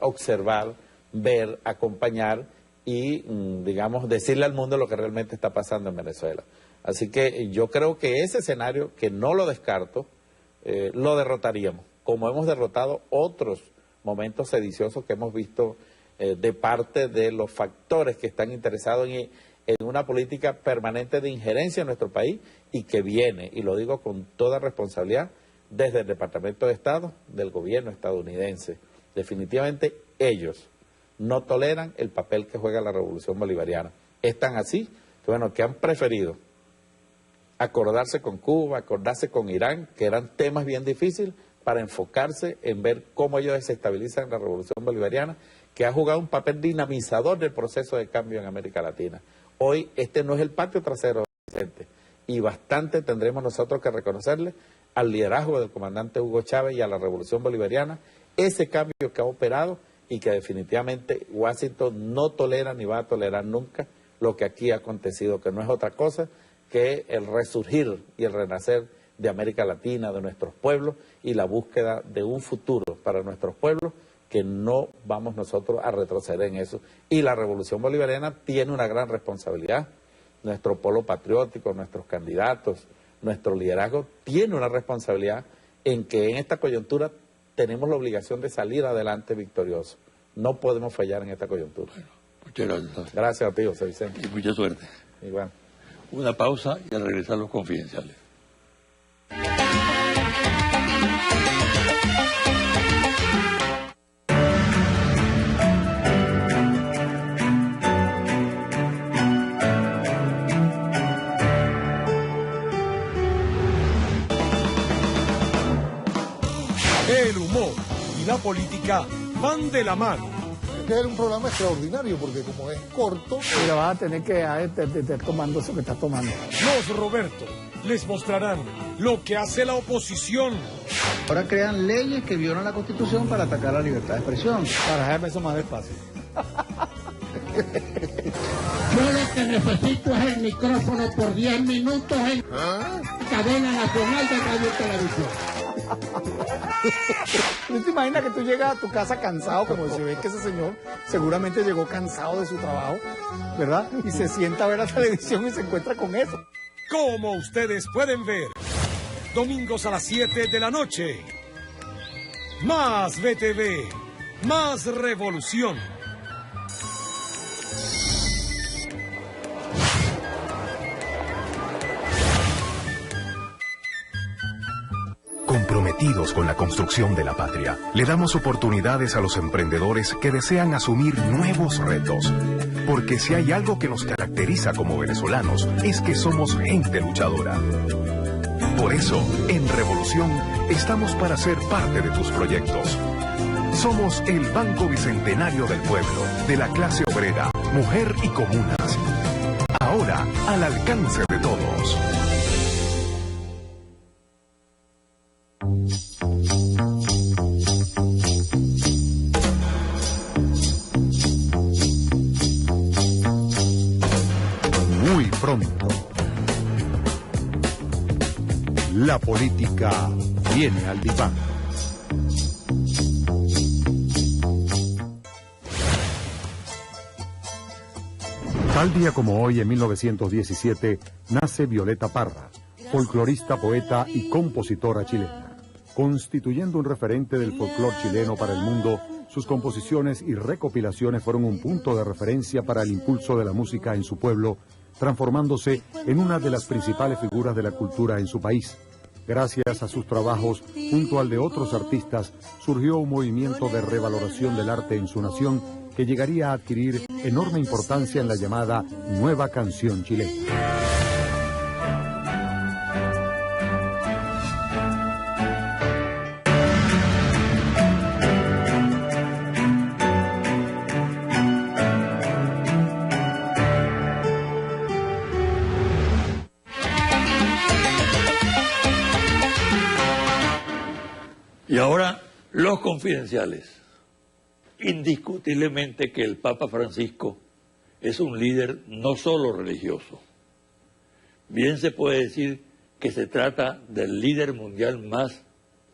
observar, ver, acompañar y, digamos, decirle al mundo lo que realmente está pasando en Venezuela. Así que yo creo que ese escenario, que no lo descarto, lo derrotaríamos, como hemos derrotado otros momentos sediciosos que hemos visto de parte de los factores que están interesados en una política permanente de injerencia en nuestro país y que viene, y lo digo con toda responsabilidad, desde el Departamento de Estado, del gobierno estadounidense. Definitivamente ellos no toleran el papel que juega la Revolución Bolivariana. Es tan así que han preferido acordarse con Cuba, acordarse con Irán, que eran temas bien difíciles, para enfocarse en ver cómo ellos desestabilizan la Revolución Bolivariana, que ha jugado un papel dinamizador del proceso de cambio en América Latina. Hoy este no es el patio trasero, Vicente, y bastante tendremos nosotros que reconocerle al liderazgo del comandante Hugo Chávez y a la Revolución Bolivariana ese cambio que ha operado y que definitivamente Washington no tolera ni va a tolerar nunca lo que aquí ha acontecido, que no es otra cosa que el resurgir y el renacer de América Latina, de nuestros pueblos y la búsqueda de un futuro para nuestros pueblos, que no vamos nosotros a retroceder en eso. Y la Revolución Bolivariana tiene una gran responsabilidad. Nuestro polo patriótico, nuestros candidatos, nuestro liderazgo tiene una responsabilidad en que en esta coyuntura tenemos la obligación de salir adelante victoriosos. No podemos fallar en esta coyuntura. Bueno, muchas gracias. Gracias a ti, José Vicente. Y mucha suerte. Igual. Una pausa y al regresar los confidenciales. El humor y la política van de la mano. Este es un programa extraordinario porque como es corto... Pero vas a tener que estar tomando eso que estás tomando. Los Roberto les mostrarán lo que hace la oposición. Ahora crean leyes que violan la Constitución para atacar la libertad de expresión. Para dejarme eso más despacio. Yo lo que necesito es el micrófono por 10 minutos en cadena nacional de radio y televisión. ¿No te imaginas que tú llegas a tu casa cansado, como se ve que ese señor seguramente llegó cansado de su trabajo, ¿verdad? Y se sienta a ver la televisión y se encuentra con eso. Como ustedes pueden ver, domingos a las 7 de la noche. Más BTV, más revolución. Comprometidos con la construcción de la patria, le damos oportunidades a los emprendedores que desean asumir nuevos retos. Porque si hay algo que nos caracteriza como venezolanos, es que somos gente luchadora. Por eso, en Revolución, estamos para ser parte de tus proyectos. Somos el Banco Bicentenario del Pueblo, de la clase obrera, mujer y comunas. Ahora, al alcance de todos. muy pronto. La política viene al diván. Tal día como hoy, en 1917, nace Violeta Parra, folclorista, poeta y compositora chilena. Constituyendo un referente del folclor chileno para el mundo, sus composiciones y recopilaciones fueron un punto de referencia para el impulso de la música en su pueblo, transformándose en una de las principales figuras de la cultura en su país. Gracias a sus trabajos, junto al de otros artistas, surgió un movimiento de revaloración del arte en su nación que llegaría a adquirir enorme importancia en la llamada Nueva Canción Chilena. Y ahora, los confidenciales. Indiscutiblemente que el Papa Francisco es un líder no solo religioso. Bien se puede decir que se trata del líder mundial más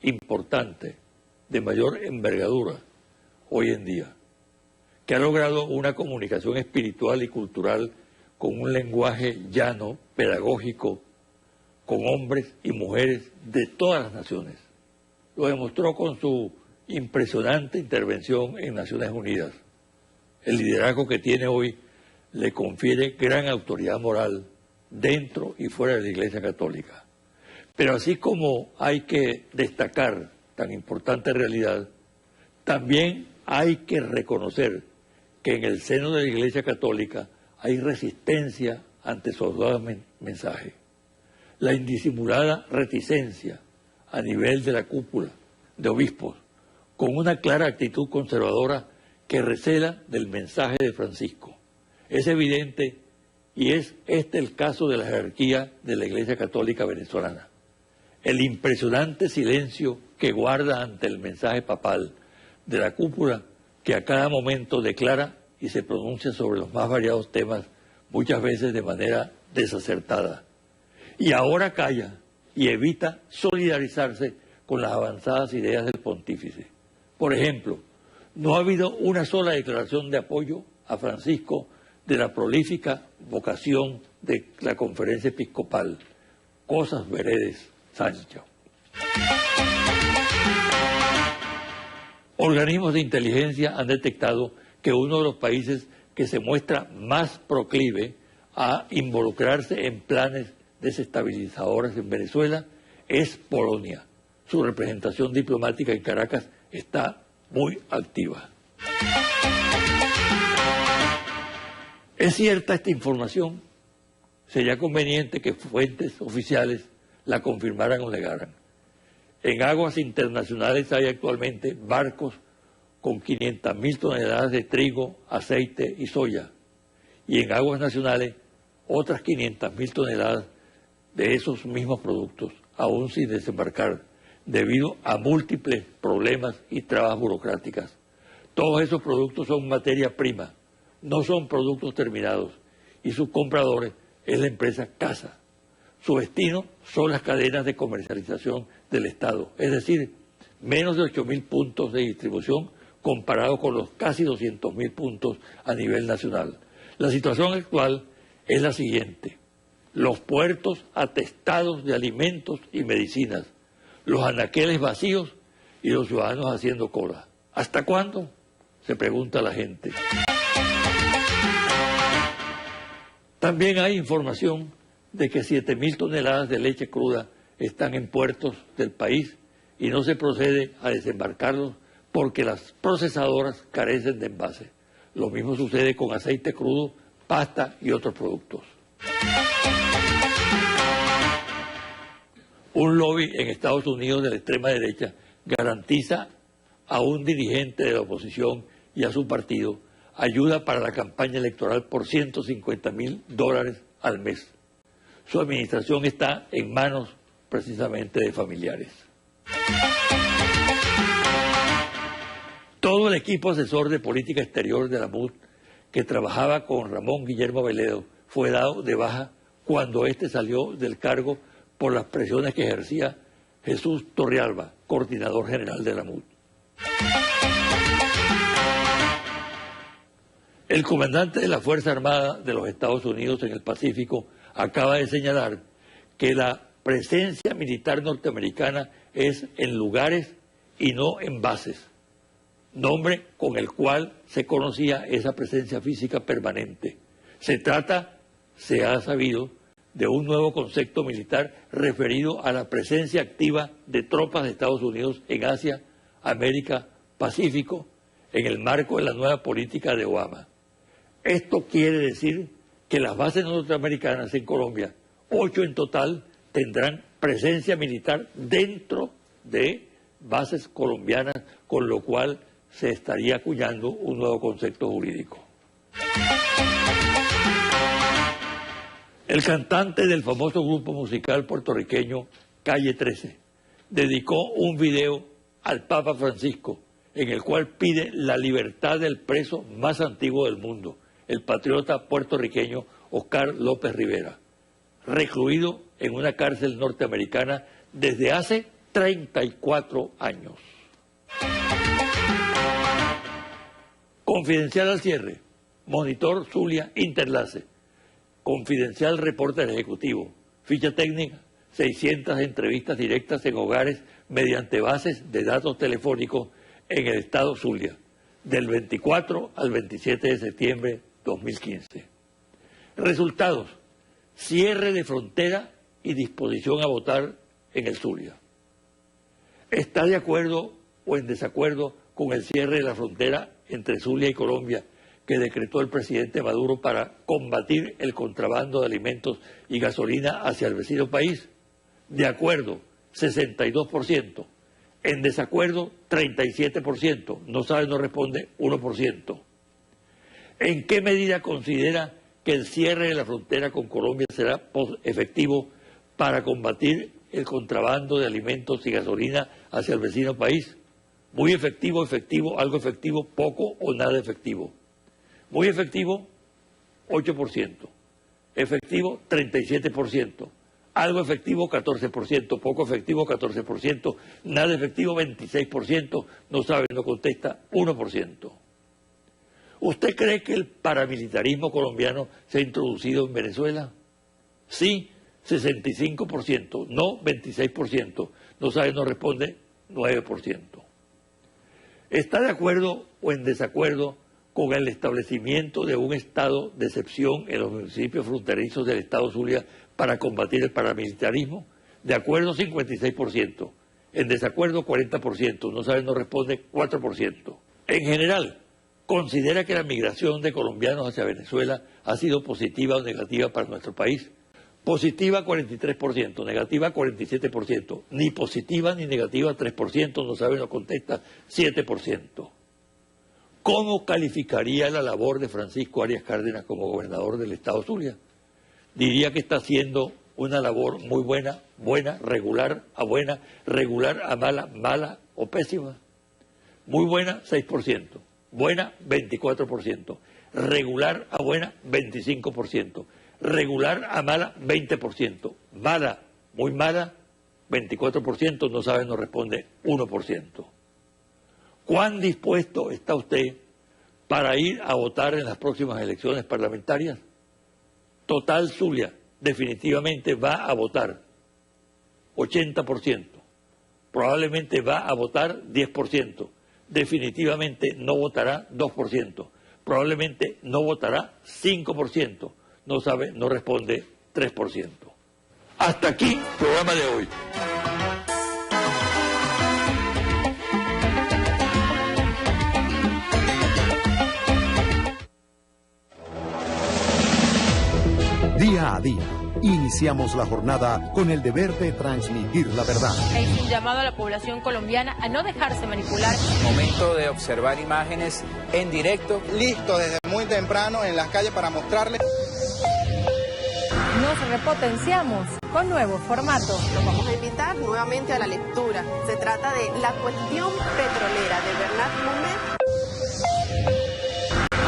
importante, de mayor envergadura hoy en día, que ha logrado una comunicación espiritual y cultural con un lenguaje llano, pedagógico, con hombres y mujeres de todas las naciones. Lo demostró con su impresionante intervención en Naciones Unidas. El liderazgo que tiene hoy le confiere gran autoridad moral dentro y fuera de la Iglesia Católica. Pero así como hay que destacar tan importante realidad, también hay que reconocer que en el seno de la Iglesia Católica hay resistencia ante su audaz mensaje. La indisimulada reticencia a nivel de la cúpula de obispos, con una clara actitud conservadora que recela del mensaje de Francisco. Es evidente, y es este el caso de la jerarquía de la Iglesia Católica venezolana. El impresionante silencio que guarda ante el mensaje papal de la cúpula, que a cada momento declara y se pronuncia sobre los más variados temas, muchas veces de manera desacertada. Y ahora calla y evita solidarizarse con las avanzadas ideas del pontífice. Por ejemplo, no ha habido una sola declaración de apoyo a Francisco de la prolífica vocación de la Conferencia Episcopal. Cosas veredes, Sancho. Organismos de inteligencia han detectado que uno de los países que se muestra más proclive a involucrarse en planes desestabilizadores en Venezuela es Polonia. Su representación diplomática en Caracas está muy activa. ¿Es cierta esta información? Sería conveniente que fuentes oficiales la confirmaran o negaran. En aguas internacionales hay actualmente barcos con 500.000 toneladas de trigo, aceite y soya. Y en aguas nacionales otras 500.000 toneladas de esos mismos productos, aún sin desembarcar, debido a múltiples problemas y trabas burocráticas. Todos esos productos son materia prima, no son productos terminados, y sus compradores es la empresa CASA. Su destino son las cadenas de comercialización del Estado, es decir, menos de 8.000 puntos de distribución comparado con los casi 200.000 puntos a nivel nacional. La situación actual es la siguiente: los puertos atestados de alimentos y medicinas, los anaqueles vacíos y los ciudadanos haciendo cola. ¿Hasta cuándo?, se pregunta la gente. También hay información de que 7.000 toneladas de leche cruda están en puertos del país y no se procede a desembarcarlos porque las procesadoras carecen de envase. Lo mismo sucede con aceite crudo, pasta y otros productos. Un lobby en Estados Unidos de la extrema derecha garantiza a un dirigente de la oposición y a su partido ayuda para la campaña electoral por $150.000 al mes. Su administración está en manos precisamente de familiares. Todo el equipo asesor de política exterior de la MUD, que trabajaba con Ramón Guillermo Veledo, fue dado de baja cuando éste salió del cargo por las presiones que ejercía Jesús Torrealba, coordinador general de la MUD. El comandante de la Fuerza Armada de los Estados Unidos en el Pacífico acaba de señalar que la presencia militar norteamericana es en lugares y no en bases, nombre con el cual se conocía esa presencia física permanente. Se trata, se ha sabido, de un nuevo concepto militar referido a la presencia activa de tropas de Estados Unidos en Asia, América, Pacífico, en el marco de la nueva política de Obama. Esto quiere decir que las bases norteamericanas en Colombia, 8 en total, tendrán presencia militar dentro de bases colombianas, con lo cual se estaría acuñando un nuevo concepto jurídico. El cantante del famoso grupo musical puertorriqueño Calle 13 dedicó un video al Papa Francisco en el cual pide la libertad del preso más antiguo del mundo, el patriota puertorriqueño Oscar López Rivera, recluido en una cárcel norteamericana desde hace 34 años. Confidencial al cierre, Monitor Zulia Interlace, Confidencial Reporter Ejecutivo, ficha técnica, 600 entrevistas directas en hogares mediante bases de datos telefónicos en el estado Zulia, del 24 al 27 de septiembre 2015. Resultados: cierre de frontera y disposición a votar en el Zulia. ¿Está de acuerdo o en desacuerdo con el cierre de la frontera entre Zulia y Colombia que decretó el presidente Maduro para combatir el contrabando de alimentos y gasolina hacia el vecino país? De acuerdo, 62%. En desacuerdo, 37%. No sabe, no responde, 1%. ¿En qué medida considera que el cierre de la frontera con Colombia será efectivo para combatir el contrabando de alimentos y gasolina hacia el vecino país? Muy efectivo, efectivo, algo efectivo, poco o nada efectivo. Muy efectivo, 8%. Efectivo, 37%. Algo efectivo, 14%. Poco efectivo, 14%. Nada efectivo, 26%. No sabe, no contesta, 1%. ¿Usted cree que el paramilitarismo colombiano se ha introducido en Venezuela? Sí, 65%. No, 26%. No sabe, no responde, 9%. ¿Está de acuerdo o en desacuerdo con el establecimiento de un estado de excepción en los municipios fronterizos del estado Zulia para combatir el paramilitarismo? De acuerdo, 56%. En desacuerdo, 40%. No sabe, no responde, 4%. En general, ¿considera que la migración de colombianos hacia Venezuela ha sido positiva o negativa para nuestro país? Positiva, 43%. Negativa, 47%. Ni positiva ni negativa, 3%. No sabe, no contesta, 7%. ¿Cómo calificaría la labor de Francisco Arias Cárdenas como gobernador del estado Zulia? Diría que está haciendo una labor muy buena, buena, regular a mala, mala o pésima. Muy buena, 6%. Buena, 24%. Regular a buena, 25%. Regular a mala, 20%. Mala, muy mala, 24%. No sabe, no responde, 1%. ¿Cuán dispuesto está usted para ir a votar en las próximas elecciones parlamentarias? Total Zulia definitivamente va a votar 80%. Probablemente va a votar 10%. Definitivamente no votará 2%. Probablemente no votará 5%. No sabe, no responde 3%. Hasta aquí, programa de hoy. Día a día, iniciamos la jornada con el deber de transmitir la verdad. Es un llamado a la población colombiana a no dejarse manipular. Momento de observar imágenes en directo. Listo desde muy temprano en las calles para mostrarles. Nos repotenciamos con nuevos formatos. Los vamos a invitar nuevamente a la lectura. Se trata de La cuestión petrolera de Bernard Lumet.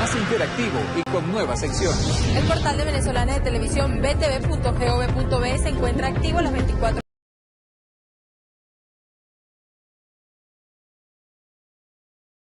Más interactivo y con nuevas secciones. El portal de Venezolana de Televisión, btv.gov.be, se encuentra activo las 24